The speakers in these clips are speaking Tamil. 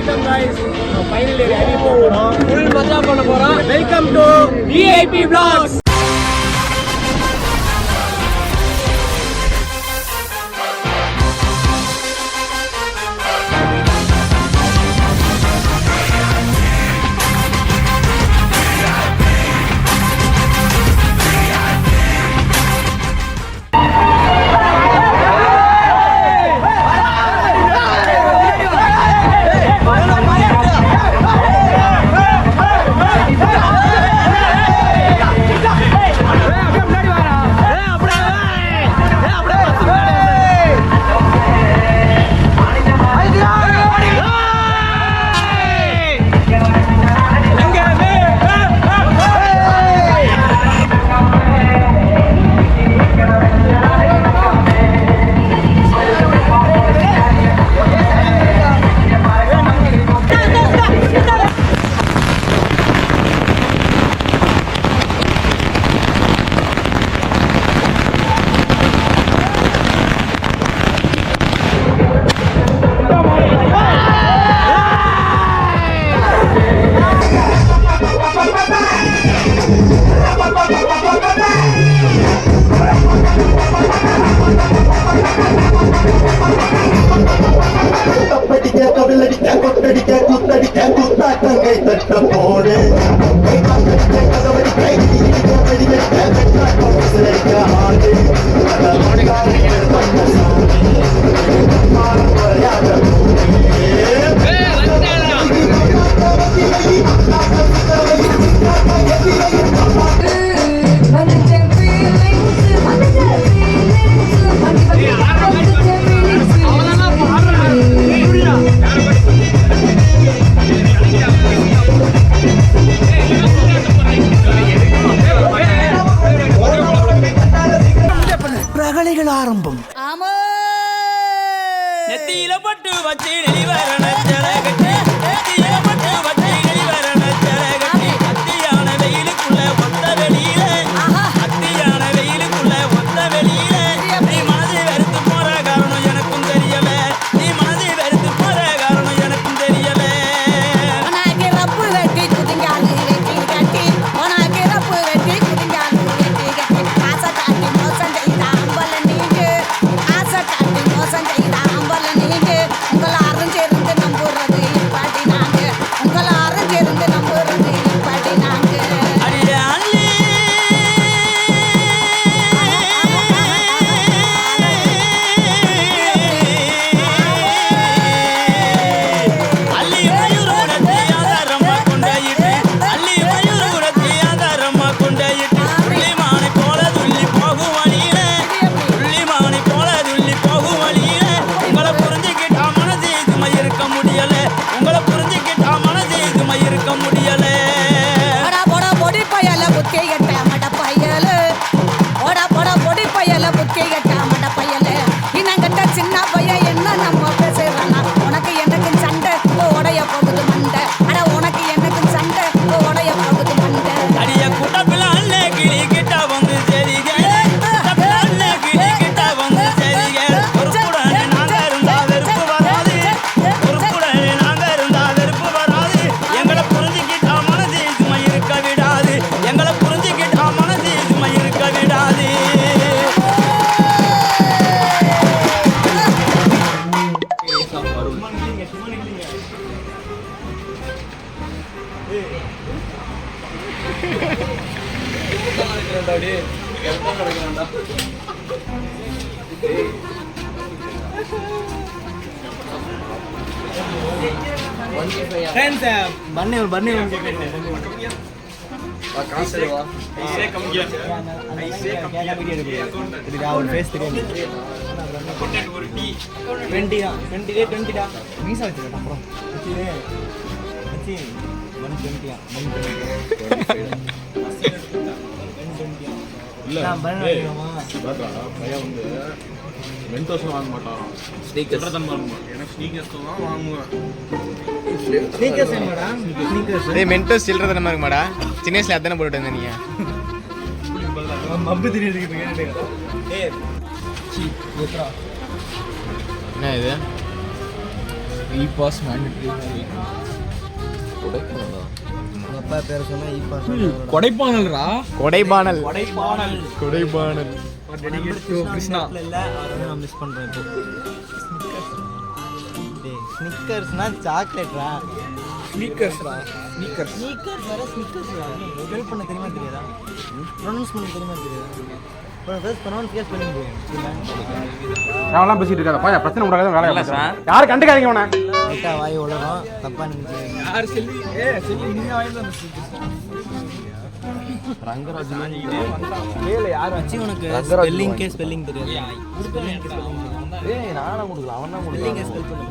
வெல்கம் गाइस ஃபைனல் இயர் அடி போறோம் ஃபுல் மஜா பண்ண போறோம் வெல்கம் டு விஐபி vlogs ஆரம்பம் நெத்தியில பட்டு வச்சு நெளிவரண ஜலகட்டி நெத்தியில பட்டு வச்சு நெளிவரண ஜலகட்டி அத்தியான வெயிலுக்குள்ள ஒத்த வெளியில அத்தியான வெயிலுக்குள்ள ஒத்த வெளியில நீ மனதை வெறுத்து போற காரணம் எனக்கும் தெரியல நீ மனதை வெறுத்து போற காரணம் எனக்கும் தெரியல உனக்கு ரப்பு வெட்டி குதிங்காலு வெட்டி கட்டி உனக்கு ரப்பு வெட்டி குதிங்காலு வெட்டி கட்டி ஆசை காட்டி மோசம் செய்த அம்பல நீங்க ஆசை காட்டி மோசம் செய்த அம்பல நீங்க உங்களை அறிஞ்சிருந்து நம்புறது இப்பாட்டி நாங்க உங்களை அறிஞ்சிருந்து நம்புறது இப்பாட்டி நாங்க அடியே அள்ளி அள்ளி மயூரத்தை ஆதாரமா கொண்டாயிட்டு அள்ளி மயூரத்தை ஆதாரமா கொண்டாயிட்டு புள்ளிமானை போல துள்ளி போகும் வழியில புள்ளிமானை போல துள்ளி போகும் வழியில உங்களை புரிஞ்சுக்கிட்டா மனசு இதுமை இருக்க முடியல உங்களை புரிஞ்சுக்கிட்டா மனசு இதுமை இருக்க முடியல போடா பொடி பயல புத்தி கட்ட மட பயல போடா பொடி பயல புத்தி கட்ட மட பயல இன்னங்கட்ட சின்ன பையன் என்ன நம்ம பேசுறானா உனக்கு எனக்கு சண்டை உடைய போகுது மண்டை அட உனக்கு எனக்கு சண்டை உடைய போகுது மண்டை அடிய குட்டப்பில அல்ல கிளி கிட்ட வந்து சரிக குட்டப்பில அல்ல கிளி கிட்ட வந்து சரிக பொறுப்புடனே நாங்க இருந்தா வெறுப்பு வராது பொறுப்புடனே நாங்க இருந்தா வெறுப்பு வராது எங்களை புரிஞ்சுக்கிட்டா மனசு சுமை இருக்க விடாது எங்களை புரிஞ்சுக்கிட்டா மனசு சுமை இருக்க விடாது फ्रेंड्स बन्ने மீசா வச்சுக்கட்டா அப்புறம் 120 பையன் வந்து மென்டோஸ்லாம் வாங்க மாட்டான், ஸ்னீக்கர்ஸ் தான் வாங்குவான். எனக்கு ஸ்னீக்கர்ஸ் தான் வாங்குவேன். ஸ்னீக்கர்ஸ் என்னடா? ஸ்னீக்கர்ஸ் டேய் மென்டோஸ் சில்றத நம்ம இருக்குமாடா? சின்ன வயசுல அதானே போட்டுட்டு வந்த நீங்க. மப்பு தெரியுது. ஏய் சி ஏத்ரா என்ன இது? E pass mandatory. அப்பா பேர் சொன்னா கொடைப்பானல்ரா. கொடைப்பானல். கிருஷ்ணா இல்ல அவரை நான் மிஸ் பண்றேன் இப்போ. ஸ்னிக்கர்ஸ்னா சாக்லேட்ரா. ஸ்னீக்கர்ஸ்ரா. ஸ்னிக்கர்ஸ் வேற ஸ்னிக்கர்ஸ்ரா. ஸ்பெல் பண்ண தெரியுமா தெரியாதா? ப்ரொனவுன்ஸ் பண்ண தெரியுமா தெரியாதா? ப்ரொனவுன்ஸ் கேஸ் ஸ்பெல்லிங் நான் பேசிட்டு இருக்காத பாயா பிரச்சனை உண்டாகாத வேலை இல்ல சார். யார் கண்டுக்காதீங்க உன. லைட்டா வாய் உலகம் தப்பா நினைக்கிறீங்க. யார் செல்லி? செல்லி நீங்க வாயில வந்து ரங்கராஜ் மேல யார் வச்சி உனக்கு ஸ்பெல்லிங் ஸ்பெல்லிங் தெரியாது. ஸ்பெல்லிங் ஏய் நானா கொடுக்கல அவன் தான் ஸ்பெல்லிங் கொடுக்கல. ஸ்பெல் பண்ணு.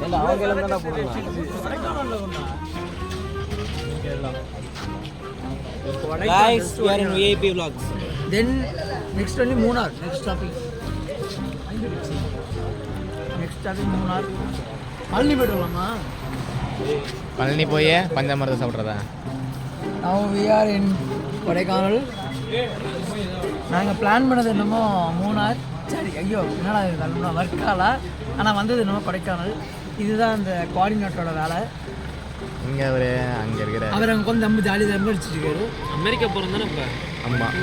ஏண்டா அவன் கையில தான்டா போடுறான். Guys, we are in VIP vlogs. Then next only Munnar. Next topic Munnar. Palani போயிடலாமா? பழனி போய் பஞ்சாமிரதம் சாப்பிட்றதா? Now we are in Kodaikanal. நாங்கள் பிளான் பண்ணது என்னமோ மூணார். சரி ஐயோ என்னடா இது கிளம்புனா வர்க்காலா. ஆனால் வந்தது என்னமோ கொடைக்கானல். இதுதான் அந்த கோஆர்டினேட்டரோட வேலை. இங்கே அவர் அங்கே இருக்கிற அவர் அங்கே கொஞ்சம் ரொம்ப ஜாலியாக தான் அடிச்சுட்டு இருக்காரு. அமெரிக்கா போகிறோம் தானே இப்போ. ஆமாம்.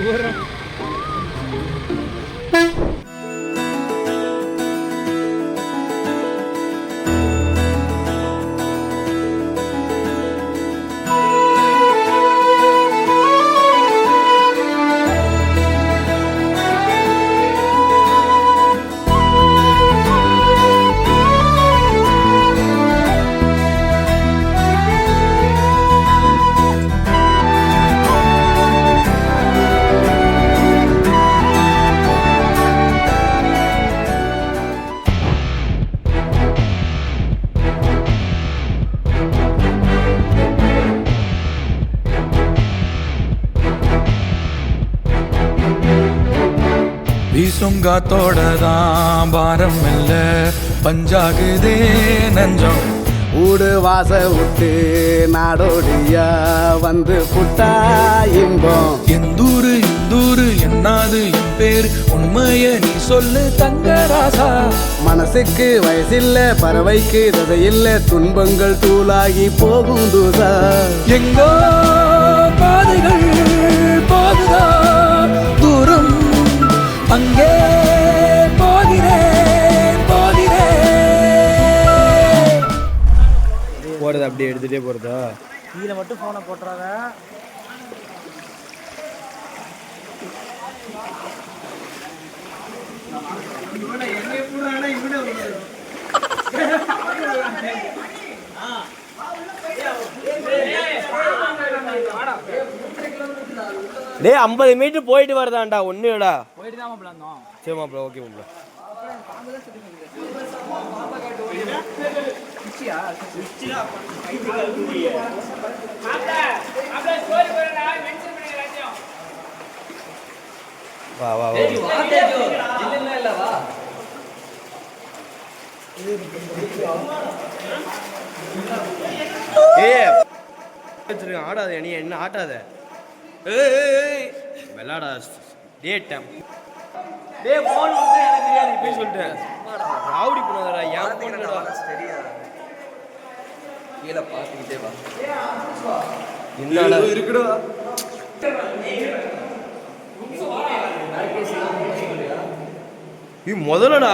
வீசும் காத்தோடதான் பாரம் இல்ல பஞ்சாகுதே நஞ்சம். ஊடு வாச விட்டு நாடோடியா வந்து புட்டா இன்பம். எந்தூரு இந்தூரு என்னாது என் பேர் உண்மைய நீ சொல்லு தங்கராசா. மனசுக்கு வயசில்ல பறவைக்கு ததையில்ல துன்பங்கள் தூளாகி போகும் தூசா. எங்கோ பாதைகள் போகுதா தூரம் அங்கே போகிறேன் போகிறது அப்படியே எடுத்துகிட்டே போகிறதா? கீழே மட்டும் ஃபோனை போட்டுறாங்க. டேய் 50 மீட்டர் போயிட்டு வரதான்டா ஒன்றுடா. போயிட்டு தான் மாப்பிள்ள இருந்தோம். சரி மாப்பிள்ள ஓகே மாப்பிள்ள. வா வா வா. ஆடாத நீ என்ன ஆட்டாத. விளாடா டேட்டம். டே போன் வந்து எனக்கு தெரியாது இப்படி சொல்லிட்டேன். ராவுடி பண்ணாதடா ஏன் போன்டா சரியா. கீழ பாத்துக்கிட்டே வா. என்னடா இருக்குடா. நீ முதல்லடா.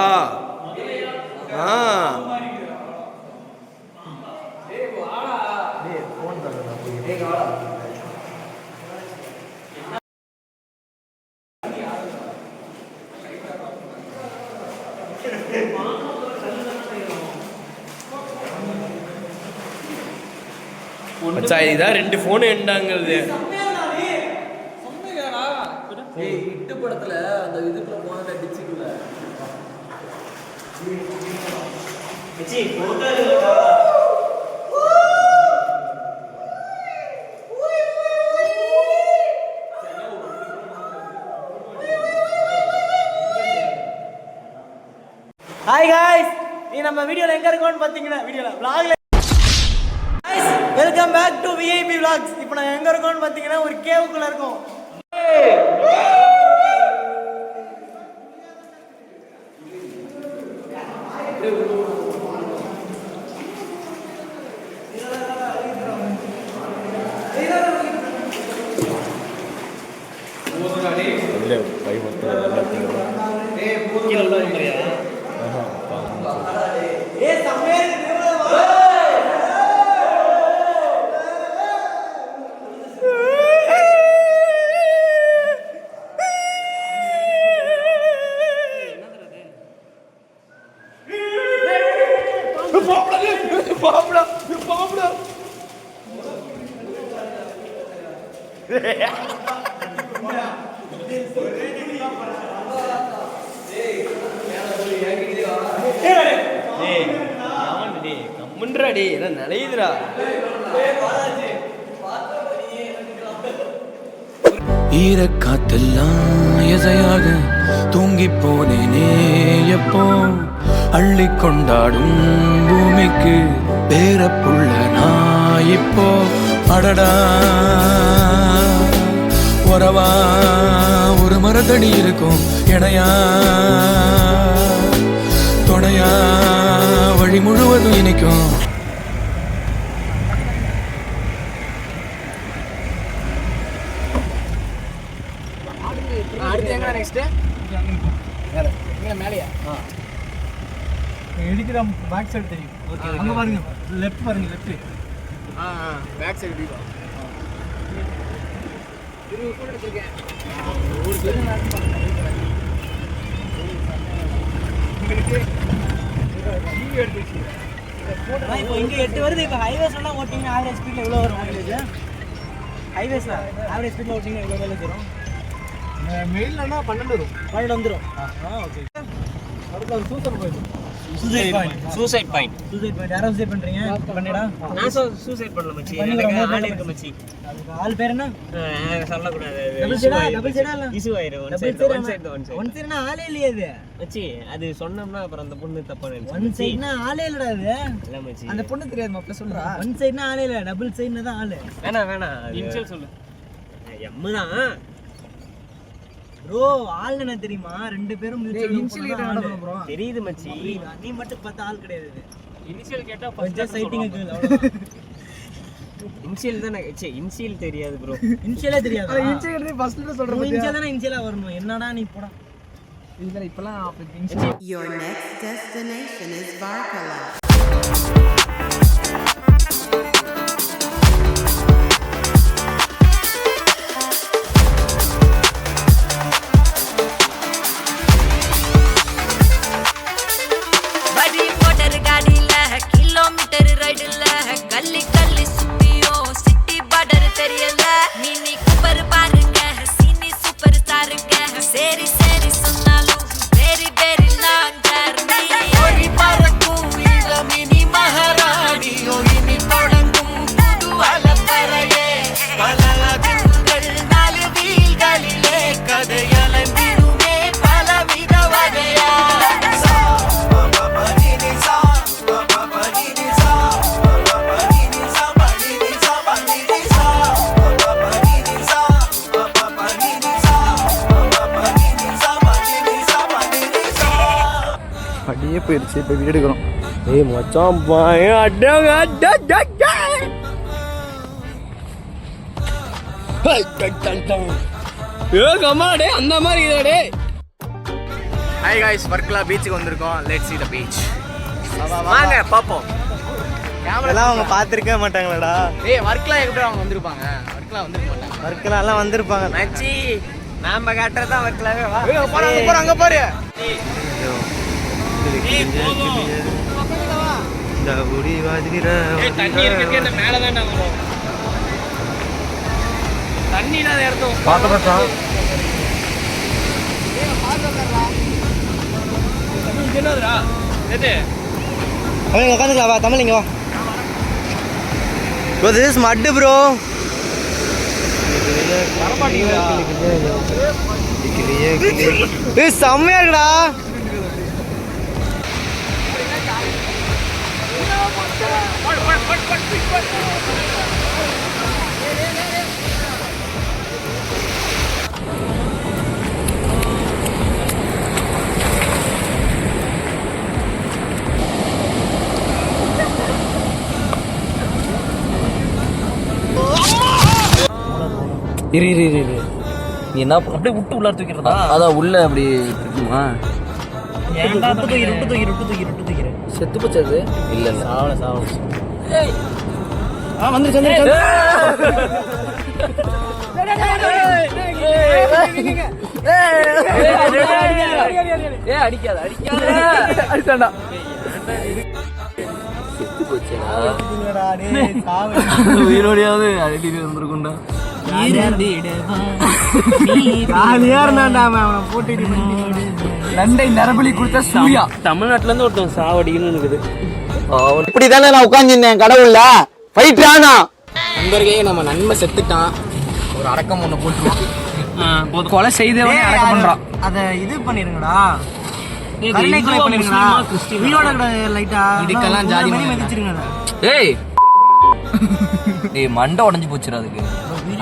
மச்சான் இதான் 2 ஃபோன் எண்டாங்கிறது. இட்டு படத்துல அந்த இதுக்குள்ள போனத டிச்சுக்குள்ள ஹாய் காய்ஸ், நீ நம்ம வீடியோல எங்க இருக்கோம்னு பாத்தீங்கன்னா வீடியோல vlogல welcome back to VIP vlogs. இப்போ நான் எங்க இருக்கோம்னு பாத்தீங்கன்னா ஒரு கேவுக்குள்ள இருக்கோம். முன்றாடி என்ன நிலையுதுடா. ஈரக்காத்தெல்லாம் எதையாக தூங்கி போனேனே எப்போ அள்ளி கொண்டாடும் பூமிக்கு பேரப்புள்ள நான் இப்போ அடடா உறவா ஒரு மரத்தடி இருக்கும் இணையா துணையா வழி முழுவதும் இனிக்கும். அடுத்து எங்க நெக்ஸ்ட் மேலையா எடுக்கிற பேக் சைடு தெரியும். அங்க பாருங்க, லெஃப்ட் பாருங்க, லெஃப்ட். பேக் சைடு வியூ இது கூட எடுத்துக்கேன். இப்போ இங்கே 8 வருது. இப்போ ஹைவேஸ்லாம் ஓட்டிங்கன்னா ஆவரேஜ் ஸ்பீடில் எவ்வளோ வரும் மைலேஜ்? ஹைவேஸில் ஆவரேஜ் ஸ்பீடில் ஓட்டிங்கன்னா எவ்வளோ மைலேஜ் வரும்? மெயில்னா 12 வரும். 12 வந்துடும். ஓகே. அடுத்து சூசர் போயிடும். Suicide point. Suicide point. Suicide point யாரும் சூசைட் பண்ணுறீங்க? பண்ணிடா. நான் சூசைட் பண்ணல மச்சி. ஆள் இருக்கு மச்சி. ஆள் பேர் என்ன? சொல்லக்கூடாது. டபுள் சைடா இல்லை இஷ்யூ ஆயிரும். ஒன் சைடுனா ஆளே இல்லையே அது மச்சி அது சொன்னோம்னா அப்புறம் அந்த பொண்ணு தப்பா நினைச்சு. ஒன் சைடுனா ஆளே இல்லடா அது. இல்ல மச்சி அந்த பொண்ணு தெரியாது மாப்ள சொல்றா. ஒன் சைடுனா ஆளே இல்லை, டபுள் சைடுனா தான் ஆளு. வேணாம் இன்ஷியல் சொல்லு. எம் தான் ப்ரோ. ஆள் என்ன தெரியுமா? 2 பேரும் இன்ஷியல் கிட்ட நடக்கணும் ப்ரோ. தெரியுது மச்சி. நீ மட்டும் பார்த்தா ஆள் கிடையாது. இனிஷியல் கேட்டா ஃபர்ஸ்ட் சைட்டிங் இனிஷியல் தானே. சே இனிஷியல் தெரியாது ப்ரோ. இன்ஷியலே தெரியாது. இன்ஷியல் ஃபர்ஸ்ட்ல சொல்றேன். இன்ஷியல் தானே இன்ஷியலா வரணும். என்னடா நீ போடா. இதுல இப்பலாம் initial. Your next destination is Varkala. Kilometre ரைடுல கல்லி கல்லி சுத்தியோ சிட்டி பார்டர் தெரியல. மினி கூப்பர் பாருங்க, சீனி சூப்பர் ஸ்டாருங்க. சரி சரி சொன்னாலும் வெரி வெரி லாங் ஜர்னி. ஒரு பறக்கும் இந்த மினி மகாராணி இனி தொடங்கும் புது அலப்பறையே. பல அதிர்வுகள் 4 வீல்களிலே கதையலம்பிடுமே பலவித வகையா. அப்படியே போயிடுச்சு. இப்போ வீடு எடுக்கிறோம். ஏய் மச்சான் பாய் அடங்க கமாடே அந்த மாதிரி இதடே. ஹாய் காய்ஸ், வர்க்கலா பீச்சுக்கு வந்திருக்கோம். Let's see the beach. வாங்க பாப்போம். இதெல்லாம் அவங்க பார்த்துருக்க மாட்டாங்களடா. ஏய் வர்க்கலா எப்படி அவங்க வந்திருப்பாங்க? வர்க்கலா வந்திருக்க மாட்டாங்க. ஒர்க்கெல்லாம் வந்திருப்பாங்க. மச்சி நாம காட்டுறது தான் வர்க்கலாவே. வா அங்க பாரு. தண்ணி இருக்கிறதுக்கு அந்த மேல தான் வரும். தண்ணி இல்லாத இடத்துல என்னதுடா எது? அவங்க உட்காந்துக்கலாம். வா தமிழ் இங்கே வா. ப்ரோ திஸ் இஸ் மட் ப்ரோ. இது செம்மையா இருக்குடா. இரு நீ என்ன அப்படியே விட்டு உள்ளார தூக்கிறதா? அதான் உள்ள அப்படி இருக்குமா? ஏன்டா தூக்கிற செத்து போச்சது இல்ல சாவல. வந்துருச்சு. அடிக்காத அடிக்காதாண்டா. உயிரோடையாவது அடிட்டு வந்துருக்குண்டா. ஜாலியா இருந்தான்டா அவன் போட்டுட்டு நண்டை நரபலி கொடுத்த சூர்யா. தமிழ்நாட்டுல இருந்து ஒருத்தன் சாவடிக்கணும்னு இருக்குது. இப்படிதானே நான் உட்காந்துருந்தேன் கடவுள்ல ஃபைட் ஆனா நண்பர்களே. நம்ம நண்பன் செத்துட்டான். ஒரு அடக்கம் ஒண்ணு போட்டுருவோம். கொலை செய்தவனே அடக்கம் பண்றான். அதை இது பண்ணிருங்கடா, கருணை கொலை பண்ணிருங்கடா. உயிரோட லைட்டா இதுக்கெல்லாம் ஜாதி மதிச்சிருங்கடா. ஏய் மண்டை உடஞ்சு போச்சுடா அதுக்கு.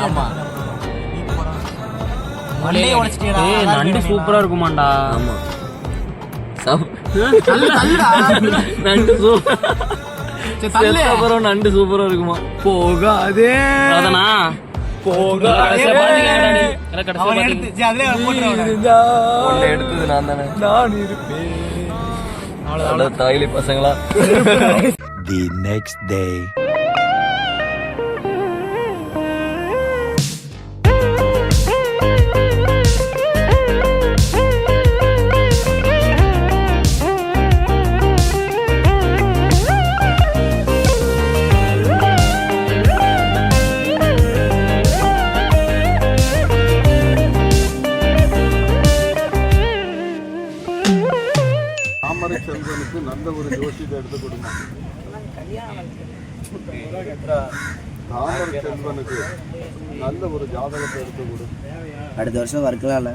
ஆமா மண்டையை உடைச்சிட்டேடா. நண்டு சூப்பரா இருக்குமாண்டா. ஆமா நண்டு சூப்பரா, நண்டு சூப்பரா இருக்குமா. போகாதே அதனா அவன் எடுத்து அதுல போட்டுருவான். எடுத்தது நான் தானே. நான் இருப்பேன் தாயிலி பசங்களா. The next day. தாமரை செல்வனுக்கு நல்ல ஒரு ஜோசியத்தை எடுத்து கொடுங்க. தாமரை செல்வனுக்கு நல்ல ஒரு ஜாதகத்தை எடுத்து கொடு. அடுத்த வருஷம் வர்க்கலால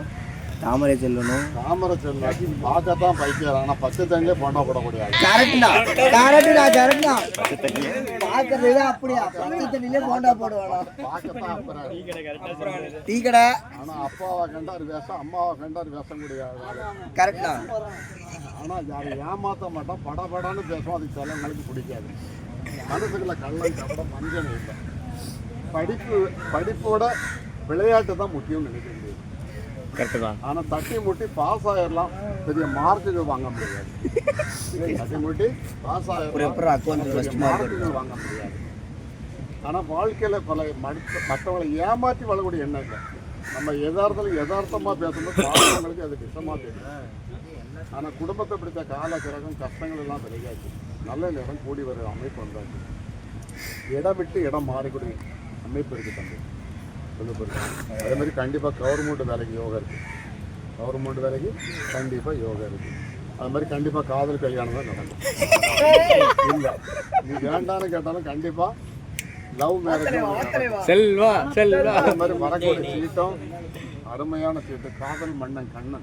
தாமரை செல்வனும் தாமரை செல்வனுக்கு பார்க்கத்தான் பைக்கிறான், ஆனால் பச்சை தண்ணிலே போண்டா போடக்கூடாது. கரெக்டா பாக்குறது அப்படியா பச்சை தண்ணிலே போண்டா போடுவானா. பார்க்கத்தான் அப்புறம் டீ கடை ஆனால் அப்பாவை கண்டார் வேஷம், அம்மாவை கண்டார் வேஷம் முடியாது. கரெக்டா. ஆனால் யாரை ஏமாற்ற மாட்டோம், படபடான்னு பேசுவோம். அதுக்கு சிலங்களுக்கு பிடிக்காது. மனசுக்குள்ள கள்ளம் கப்படம் மஞ்சள் இல்லை. படிப்போட விளையாட்டு தான் முக்கியம்னு நினைக்க முடியாது. கரெக்டு தான். ஆனால் தட்டி முட்டி பாஸ் ஆயிடலாம், பெரிய மார்க்குகள் வாங்க முடியாது. தட்டி முட்டி பாஸ் ஆயிடலாம், மார்க்குகள் வாங்க முடியாது. ஆனால் வாழ்க்கையில் பல மற்றவங்களை ஏமாற்றி வாழக்கூடிய எண்ணம் இல்லை. நம்ம யதார்த்தமாக பேசும்போது பாடங்களுக்கு அது விஷமாக தெரியும். ஆனால் குடும்பத்தை பிடித்த காலக்கிரகம் கஷ்டங்கள் எல்லாம் விலகாச்சு. நல்ல நேரம் கூடி வர அமைப்பு வந்தாச்சு. இடம் விட்டு இடம் மாறிக்கூடிய அமைப்பு இருக்குது தம்பி. அதே மாதிரி கண்டிப்பாக கவர்மெண்ட் வேலைக்கு யோகா இருக்குது. கவர்மெண்ட் வேலைக்கு கண்டிப்பாக யோகா இருக்குது. அது மாதிரி கண்டிப்பாக காதல் கல்யாணம் தான் நடக்கும். இல்லை நீ வேண்டான்னு கேட்டாலும் கண்டிப்பாக லவ் மேரேஜ் செல்வா செல்வா. அது மாதிரி வரக்கூடிய சீட்டம் அருமையான சீட்டு. காதல் மன்னன் கண்ணன்.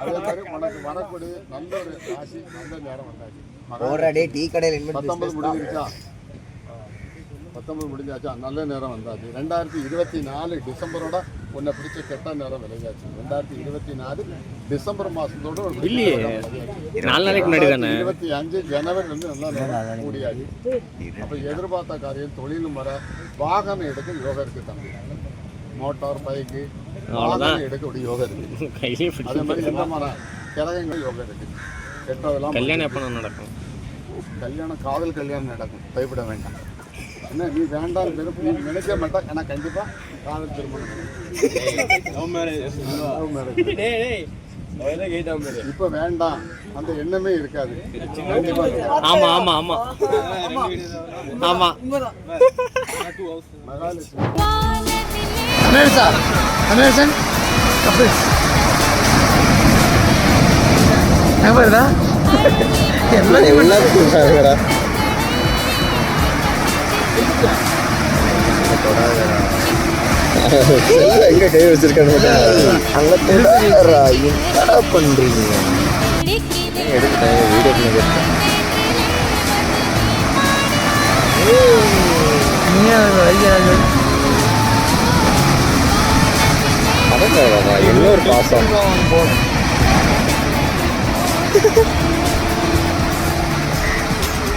அதே மாதிரி உனக்கு வரக்கூடிய நல்ல ஒரு ராசி, நல்ல நேரம் வந்தாச்சு. டீ கடையில் 19 முடிஞ்சிருச்சா? 19 முடிஞ்சாச்சா? நல்ல நேரம் வந்தாச்சு. 2024 டிசம்பரோட உன்னை பிடிச்ச கெட்ட நேரம் விளையாச்சு. 2024 டிசம்பர் மாதத்தோட 25 ஜனவரி வந்து நல்ல நேரம் கூடியாச்சு. அப்போ எதிர்பார்த்த காரியம் தொழிலும் வர வாகனம் எடுக்க யோகா இருக்குது தம்பி. மோட்டார் பைக்கு வாகனம் எடுக்க ஒரு யோகா இருக்குது. அதே மாதிரி இந்த மாதிரி கிரகங்கள் யோகா இருக்குது. கெட்டதெல்லாம் கல்யாணம் எப்போ நடக்கும்? கல்யாணம் காதல் கல்யாணம் நடக்கும், பயப்பட வேண்டாம். என்ன நீ வேண்டாம் பெரும் நீ நினைக்க மாட்டேன். ஏன்னா கண்டிப்பாக காதல் திருமணம் இப்போ வேண்டாம் அந்த எண்ணமே இருக்காது. ஆமா ஆமா ஆமா ஆமா. மகாலட்சுமி அமேசன் கப்பிள்ஸ் வருதா எல்லாம் எங்க கை வச்சிருக்காங்க அங்க என்னடா பண்றீங்க? எடுத்துட்டாங்க வீடியோ இன்னொரு பாசம்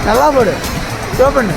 நல்லா போடு ஷோ பண்ணு.